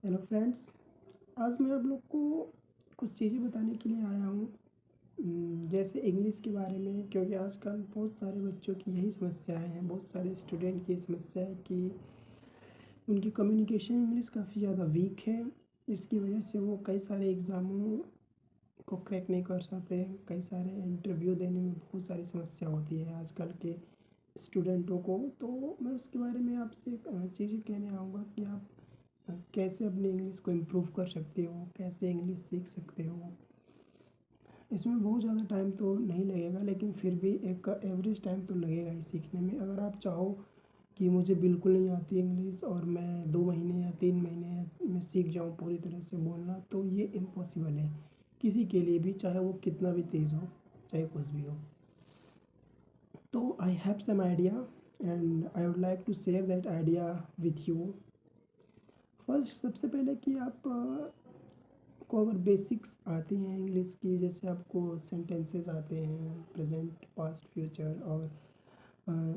Hello friends, आज मैं आप लोग को कुछ चीज़ें बताने के लिए आया हूँ। जैसे इंग्लिश के बारे में, क्योंकि आजकल बहुत सारे बच्चों की यही समस्याएं हैं, बहुत सारे स्टूडेंट की समस्या है कि उनकी कम्युनिकेशन इंग्लिश काफ़ी ज़्यादा वीक है। इसकी वजह से वो कई सारे एग्ज़ामों को क्रैक नहीं कर सकते। कई सारे इंटरव्यू देने में बहुत सारी समस्या होती है आजकल के स्टूडेंटों को। तो मैं उसके बारे में आपसे चीज़ें कहने आऊँगा कि आप कैसे अपनी इंग्लिश को इम्प्रूव कर सकते हो, कैसे इंग्लिश सीख सकते हो। इसमें बहुत ज़्यादा टाइम तो नहीं लगेगा, लेकिन फिर भी एक एवरेज टाइम तो लगेगा ही सीखने में। अगर आप चाहो कि मुझे बिल्कुल नहीं आती इंग्लिश और मैं 2 महीने या 3 महीने में सीख जाऊँ पूरी तरह से बोलना, तो ये इम्पॉसिबल है किसी के लिए भी, चाहे वो कितना भी तेज़ हो, चाहे कुछ भी हो। तो I have some idea and I would like to share that idea with you. First, सबसे पहले कि आप को अगर बेसिक्स आती हैं इंग्लिश की, जैसे आपको सेंटेंसेस आते हैं प्रेजेंट, पास्ट, फ्यूचर, और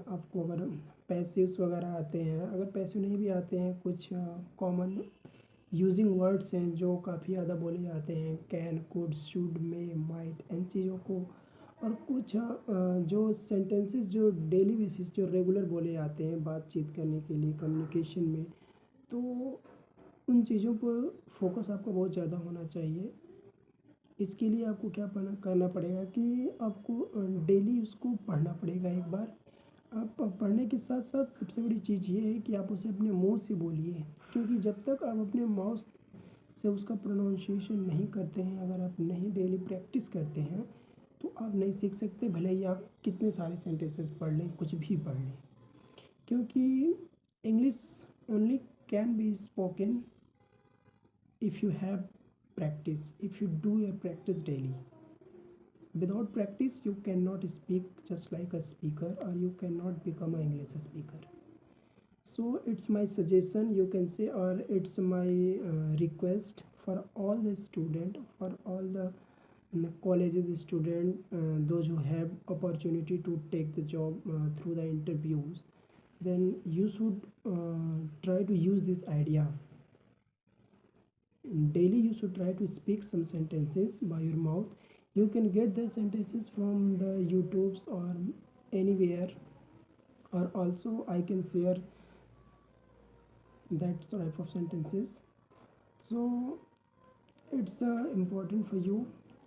आपको अगर पैसिव्स वगैरह आते हैं। अगर पैसिव नहीं भी आते हैं, कुछ कॉमन यूजिंग वर्ड्स हैं जो काफ़ी ज़्यादा बोले जाते हैं, can, could, should, may, might, इन चीज़ों को। और कुछ जो सेंटेंसेस जो डेली बेसिस जो रेगुलर बोले जाते हैं बातचीत करने के लिए, कम्युनिकेशन में, तो उन चीज़ों पर फोकस आपका बहुत ज़्यादा होना चाहिए। इसके लिए आपको क्या करना पड़ेगा कि आपको डेली उसको पढ़ना पड़ेगा एक बार। आप पढ़ने के साथ साथ सबसे बड़ी चीज़ ये है कि आप उसे अपने मुंह से बोलिए, क्योंकि जब तक आप अपने माउथ से उसका प्रोनाउंसिएशन नहीं करते हैं, अगर आप नहीं डेली प्रैक्टिस करते हैं, तो आप नहीं सीख सकते, भले ही आप कितने सारे सेंटेंसेस पढ़ लें, कुछ भी पढ़ लें। क्योंकि English only can be spoken if you have practice, if you do your practice daily. Without practice you cannot speak just like a speaker, or you cannot become an English speaker. So it's my suggestion, you can say, or it's my request for all the student, for all the colleges student, those who have opportunity to take the job through the interviews, then you should try to use this idea. Daily you should try to speak some sentences by your mouth. You can get the sentences from the YouTubes or anywhere, or also I can share that type of sentences. So it's important for you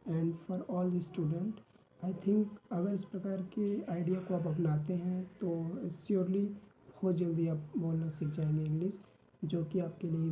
and for all the student. I think अगर इस प्रकार के idea को आप अपनाते हैं तो surely बहुत जल्दी आप बोलना सीख जाएंगे इंग्लिश, जो कि आपके लिए